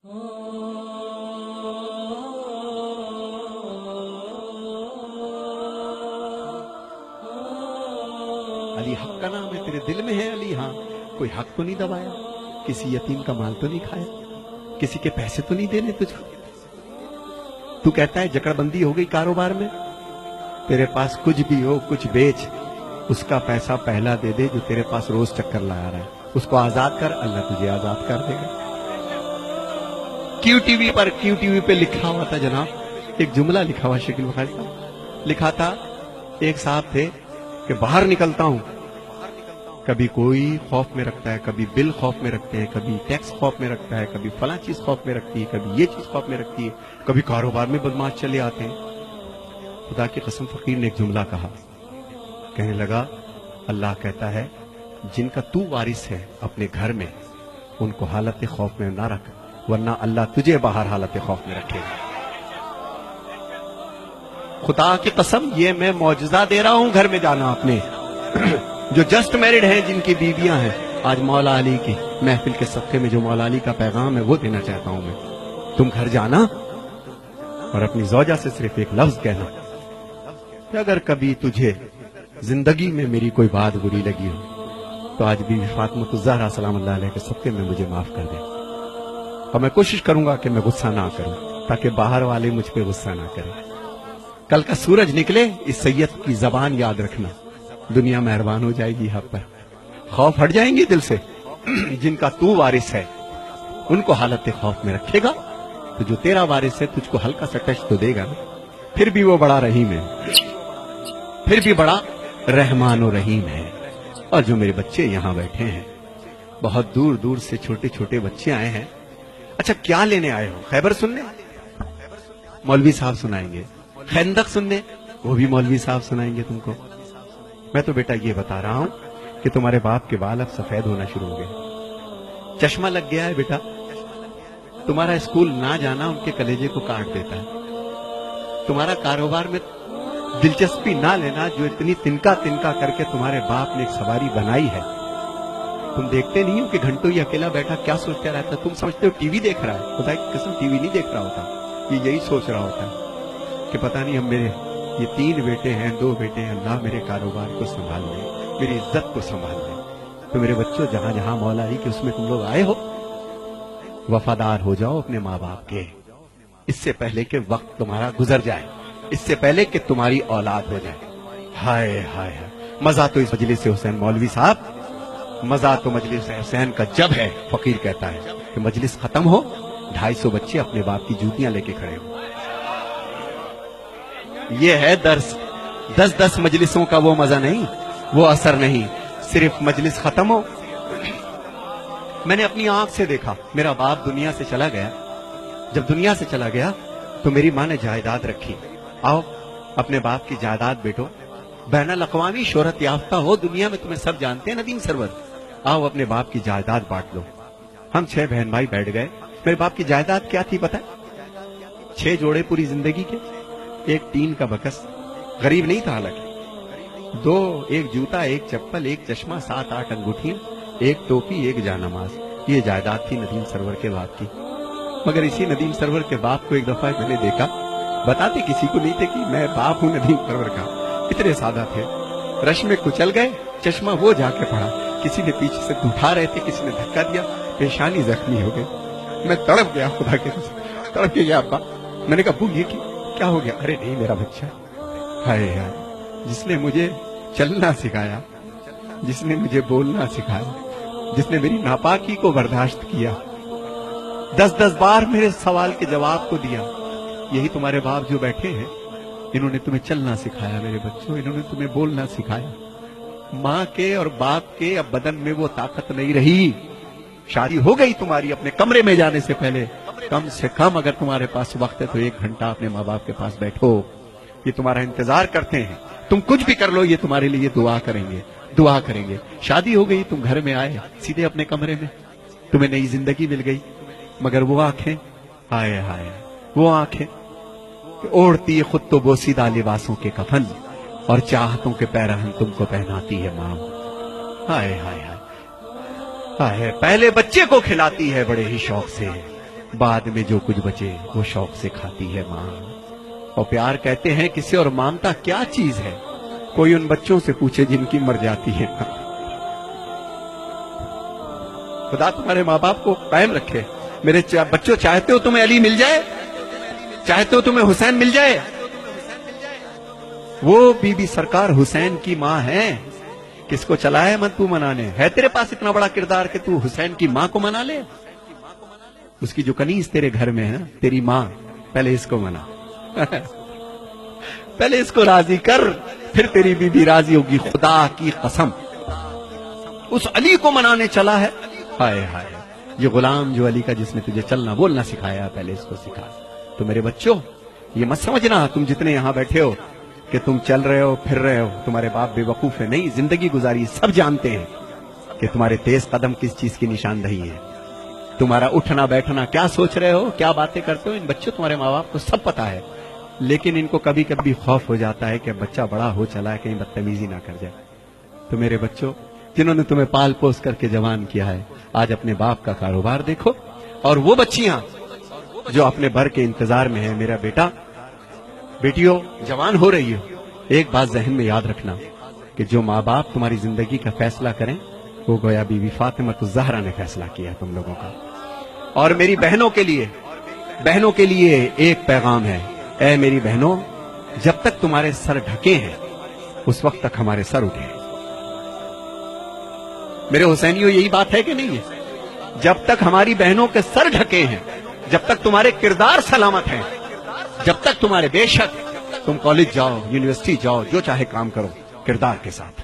علی حق کا نام ہے، تیرے دل میں ہے علی؟ ہاں، کوئی حق تو نہیں دبایا، کسی یتیم کا مال تو نہیں کھایا، کسی کے پیسے تو نہیں دینے تجھ کو؟ تو کہتا ہے جکڑ بندی ہو گئی کاروبار میں، تیرے پاس کچھ بھی ہو، کچھ بیچ، اس کا پیسہ پہلا دے دے جو تیرے پاس روز چکر لا رہا ہے، اس کو آزاد کر، اللہ تجھے آزاد کر دے گا۔ کیو ٹی وی پہ لکھا ہوا تھا جناب، ایک جملہ لکھا ہوا شکیل بخاری صاحب، لکھا تھا ایک صاحب تھے کہ باہر نکلتا ہوں، کبھی کوئی خوف میں رکھتا ہے، کبھی بل خوف میں رکھتے ہیں، کبھی ٹیکس خوف میں رکھتا ہے، کبھی فلاں چیز خوف میں رکھتی ہے، کبھی یہ چیز خوف میں رکھتی ہے، کبھی کاروبار میں بدماش چلے آتے ہیں۔ خدا کی قسم فقیر نے ایک جملہ کہا، کہنے لگا اللہ کہتا ہے جن کا تو وارث ہے اپنے گھر میں ان کو حالت خوف میں نہ رکھ، ورنہ اللہ تجھے باہر حالت خوف میں رکھے گا۔ خدا کی قسم یہ میں معجزہ دے رہا ہوں، گھر میں جانا اپنے جو جسٹ میرڈ ہیں، جن کی بیویاں ہیں، آج مولا علی کی محفل کے صدقے میں جو مولا علی کا پیغام ہے وہ دینا چاہتا ہوں میں۔ تم گھر جانا اور اپنی زوجہ سے صرف ایک لفظ کہنا کہ اگر کبھی تجھے زندگی میں میری کوئی بات بری لگی ہو تو آج بی بی فاطمہ الزہرا سلام اللہ علیہ کے صدقے میں مجھے معاف کر دے، اور میں کوشش کروں گا کہ میں غصہ نہ کروں تاکہ باہر والے مجھ پہ غصہ نہ کریں۔ کل کا سورج نکلے اس سید کی زبان یاد رکھنا، دنیا مہربان ہو جائے گی حق پر، خوف ہٹ جائیں گے دل سے۔ جن کا تو وارث ہے ان کو حالت خوف میں رکھے گا تو جو تیرا وارث ہے تجھ کو ہلکا سا ٹچ تو دے گا نا، پھر بھی وہ بڑا رحیم ہے، پھر بھی بڑا رحمان و رحیم ہے۔ اور جو میرے بچے یہاں بیٹھے ہیں، بہت دور دور سے چھوٹے چھوٹے بچے آئے ہیں، اچھا کیا لینے آئے ہو؟ خیبر سننے؟ مولوی صاحب سنائیں گے۔ خندق سننے؟ وہ بھی مولوی صاحب سنائیں گے تم کو۔ میں تو بیٹا یہ بتا رہا ہوں کہ تمہارے باپ کے بال اب سفید ہونا شروع ہو گئے، چشمہ لگ گیا ہے بیٹا، تمہارا اسکول نہ جانا ان کے کلیجے کو کاٹ دیتا ہے، تمہارا کاروبار میں دلچسپی نہ لینا جو اتنی تنکا تنکا کر کے تمہارے باپ نے ایک سواری بنائی ہے، تم دیکھتے نہیں ہو کہ گھنٹوں یہ اکیلا بیٹھا کیا سوچتا رہتا ہے؟ تم سمجھتے ہو ٹی وی دیکھ رہا ہے، خدا کی قسم ٹی وی نہیں دیکھ رہا ہوتا، یہ یہی سوچ رہا ہوتا ہے کہ پتہ نہیں ہم میرے یہ 3 بیٹے ہیں 2 بیٹے ہیں، اللہ میرے کاروبار کو سنبھال لے، میری عزت کو سنبھال لے۔ تو میرے بچوں جہاں جہاں مولا علی کہ اس میں تم لوگ آئے ہو، وفادار ہو جاؤ اپنے ماں باپ کے، اس سے پہلے کہ وقت تمہارا گزر جائے، اس سے پہلے کہ تمہاری اولاد ہو جائے۔ ہائے ہائے ہائے، مزہ تو اس مجلس حسین مولوی صاحب، مزہ تو مجلس حسین کا جب ہے، فقیر کہتا ہے کہ مجلس ختم ہو 250 بچے اپنے باپ کی جوتیاں لے کے کھڑے ہو۔ یہ ہے درس، 10 مجلسوں کا وہ مزہ نہیں، وہ اثر نہیں، صرف مجلس ختم ہو۔ میں نے اپنی آنکھ سے دیکھا، میرا باپ دنیا سے چلا گیا، جب دنیا سے چلا گیا تو میری ماں نے جائیداد رکھی، آؤ اپنے باپ کی جائیداد بیٹو، بین الاقوامی شہرت یافتہ ہو، دنیا میں تمہیں سب جانتے ہیں ندیم سرور، آؤ اپنے باپ کی جائیداد بانٹ لو۔ ہم 6 بہن بھائی بیٹھ گئے۔ میرے باپ کی جائیداد کیا تھی پتہ ہے؟ 6 جوڑے پوری زندگی کے، ایک ٹین کا بکس، غریب نہیں تھا حالانکہ، 2 ایک جوتا، ایک چپل، ایک چشمہ، 7-8 انگوٹھیاں، ایک ٹوپی، ایک جانماز، یہ جائیداد تھی ندیم سرور کے باپ کی۔ مگر اسی ندیم سرور کے باپ کو ایک دفعہ میں نے دیکھا، بتاتے کسی کو نہیں تھے کہ میں باپ ہوں ندیم سرور کا، اتنے سادہ تھے، رش میں کچل گئے، چشمہ وہ جا کے پڑا، کسی نے پیچھے سے اٹھا رہے تھے، کسی نے دھکا دیا، پیشانی زخمی ہو گئی، میں تڑپ گیا، خدا کے قسم تڑپ کے گیا ابا۔ میں نے کہا ابو یہ کیا ہو گیا؟ ارے نہیں میرا بچہ، ہائے ہائے، جس نے مجھے چلنا سکھایا، جس نے مجھے بولنا سکھایا، جس نے میری ناپاکی کو برداشت کیا، 10 بار میرے سوال کے جواب کو دیا، یہی تمہارے باپ جو بیٹھے ہیں، انہوں نے تمہیں چلنا سکھایا میرے بچوں، انہوں نے تمہیں بولنا سکھایا۔ ماں کے اور باپ کے اب بدن میں وہ طاقت نہیں رہی، شادی ہو گئی تمہاری، اپنے کمرے میں جانے سے پہلے کم سے کم اگر تمہارے پاس وقت ہے تو 1 گھنٹہ اپنے ماں باپ کے پاس بیٹھو، یہ تمہارا انتظار کرتے ہیں، تم کچھ بھی کر لو یہ تمہارے لیے دعا کریں گے، دعا کریں گے۔ شادی ہو گئی، تم گھر میں آئے سیدھے اپنے کمرے میں، تمہیں نئی زندگی مل گئی، مگر وہ آنکھیں، ہائے ہائے، وہ آنکھیں کہ اوڑھتی خود تو بوسیدہ لباسوں کے کفن اور چاہتوں کے پیرہن تم کو پہناتی ہے ماں، ہائے ہائے ہائے ہائے، پہلے بچے کو کھلاتی ہے بڑے ہی شوق سے، بعد میں جو کچھ بچے وہ شوق سے کھاتی ہے ماں. اور پیار کہتے ہیں کسے اور مامتا کیا چیز ہے؟ کوئی ان بچوں سے پوچھے جن کی مر جاتی ہے ماں. خدا تمہارے ماں باپ کو قائم رکھے. میرے بچوں، چاہتے ہو تمہیں علی مل جائے؟ چاہتے ہو تمہیں حسین مل جائے؟ وہ بی بی سرکار حسین کی ماں ہے. کس کو چلا ہے من تو منانے؟ ہے تیرے پاس اتنا بڑا کردار کہ تو حسین کی ماں کو منا لے؟ اس کی جو کنیز تیرے گھر میں ہے نا، تیری ماں، پہلے اس کو منا. پہلے اس کو راضی کر، پھر تیری بی بی راضی ہوگی. خدا کی قسم اس علی کو منانے چلا ہے. ہائے ہائے، یہ غلام جو علی کا، جس نے تجھے چلنا بولنا سکھایا، پہلے اس کو سکھا. تو میرے بچوں، یہ مت سمجھنا تم جتنے یہاں بیٹھے ہو کہ تم چل رہے ہو پھر رہے ہو، تمہارے باپ بے وقوف ہے. نہیں، زندگی گزاری سب جانتے ہیں کہ تمہارے تیز قدم کس چیز کی نشاندہی ہے. تمہارا اٹھنا بیٹھنا کیا سوچ رہے ہو، کیا باتیں کرتے ہو، ان بچوں تمہارے ماں باپ کو سب پتا ہے. لیکن ان کو کبھی کبھی خوف ہو جاتا ہے کہ بچہ بڑا ہو چلا ہے، کہیں بدتمیزی نہ کر جائے. تو میرے بچوں، جنہوں نے تمہیں پال پوس کر کے جوان کیا ہے، آج اپنے باپ کا کاروبار دیکھو. اور وہ بچیاں جو اپنے بھر کے انتظار میں ہیں، میرا بیٹا، بیٹیوں جوان ہو رہی ہو، ایک بات ذہن میں یاد رکھنا کہ جو ماں باپ تمہاری زندگی کا فیصلہ کریں، وہ گویا بی بی فاطمہ الزہرا نے فیصلہ کیا تم لوگوں کا. اور میری بہنوں کے لیے ایک پیغام ہے. اے میری بہنوں، جب تک تمہارے سر ڈھکے ہیں اس وقت تک ہمارے سر اٹھے ہیں. میرے حسینیوں، یہی بات ہے کہ نہیں ہے؟ جب تک ہماری بہنوں کے سر ڈھکے ہیں، جب تک تمہارے کردار سلامت ہیں، جب تک تمہارے، بے شک تم کالج جاؤ، یونیورسٹی جاؤ، جو چاہے کام کرو، کردار کے ساتھ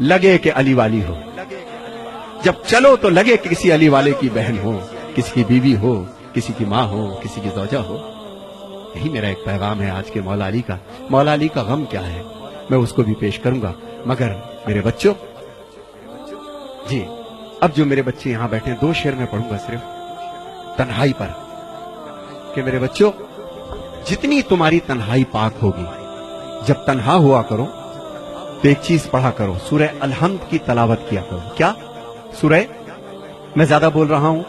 لگے کہ علی والی ہو. جب چلو تو لگے کہ کسی علی والے کی بہن ہو، کسی کی بیوی ہو، کسی کی ماں ہو، کسی کی زوجہ ہو. یہی میرا ایک پیغام ہے آج کے مولا علی کا. مولا علی کا غم کیا ہے میں اس کو بھی پیش کروں گا. مگر میرے بچوں، جی اب جو میرے بچے یہاں بیٹھے ہیں، 2 شعر میں پڑھوں گا صرف تنہائی پر. کہ میرے بچوں، جتنی تمہاری تنہائی پاک ہوگی، جب تنہا ہوا کرو تو ایک چیز پڑھا کرو، سورہ الحمد کی تلاوت کیا کرو. کیا سورہ؟ میں زیادہ بول رہا ہوں،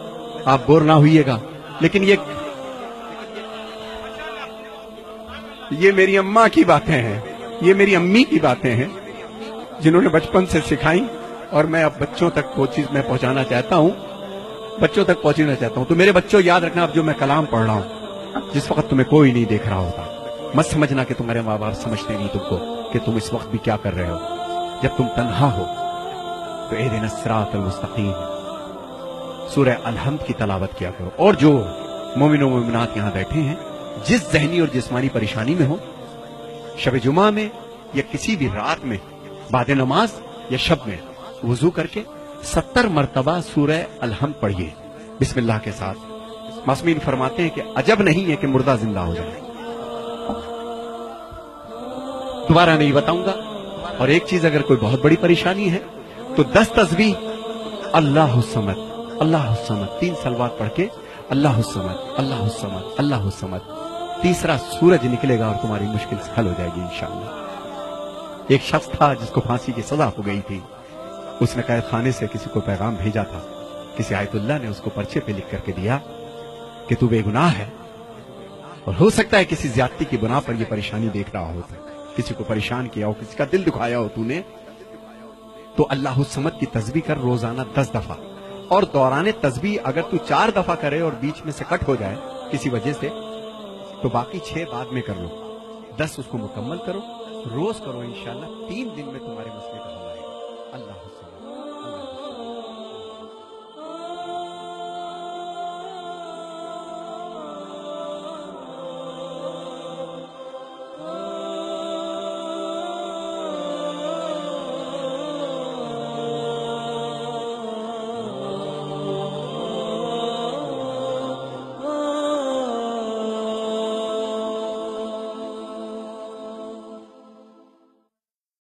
آپ بور نہ ہوئیے گا، لیکن یہ میری اماں کی باتیں ہیں، یہ میری امی کی باتیں ہیں، جنہوں نے بچپن سے سکھائی. اور میں اب بچوں تک وہ چیز میں پہنچانا چاہتا ہوں، تو میرے بچوں یاد رکھنا، اب جو میں کلام پڑھ رہا ہوں، جس وقت تمہیں کوئی نہیں دیکھ رہا ہوتا، مت سمجھنا کہ تمہارے ماں باپ سمجھتے نہیں تم کو کہ تم اس وقت بھی کیا کر رہے ہو. جب تم تنہا ہو تو اہدنا الصراط المستقیم سورہ الحمد کی تلاوت کیا کرو. اور جو مومن و مومنات یہاں بیٹھے ہیں، جس ذہنی اور جسمانی پریشانی میں ہو، شب جمعہ میں یا کسی بھی رات میں، بعد نماز یا شب میں، وضو کر کے 70 مرتبہ سورہ الحمد پڑھیے بسم اللہ کے ساتھ. معصومین فرماتے ہیں کہ عجب نہیں ہے کہ مردہ زندہ ہو جائے. دوبارہ نہیں بتاؤں گا. اور ایک چیز، اگر کوئی بہت بڑی پریشانی ہے تو 10 تسبیح اللہ الصمد، اللہ الصمد، 3 صلوات پڑھ کے اللہ الصمد، اللہ الصمد، اللہ الصمد. تیسرا سورج نکلے گا اور تمہاری مشکل حل ہو جائے گی انشاءاللہ. ایک شخص تھا جس کو پھانسی کی سزا ہو گئی تھی. اس نے قید خانے سے کسی کو پیغام بھیجا تھا. کسی آیت اللہ نے اس کو پرچے پہ لکھ کر کے دیا کہ تو بے گناہ ہے، اور ہو سکتا ہے کسی زیادتی کی بنا پر یہ پریشانی دیکھ رہا ہو، کسی کو پریشان کیا ہو، کسی کا دل دکھایا ہو تو نے، تو اللہ الصمد کی تسبیح کر روزانہ 10 دفعہ. اور دوران تسبیح اگر تو 4 دفعہ کرے اور بیچ میں سے کٹ ہو جائے کسی وجہ سے، تو باقی 6 بعد میں کر لو. 10 اس کو مکمل کرو، روز کرو، انشاءاللہ 3 دن میں تمہارے مسئلے کا حل آئے گا. اللہ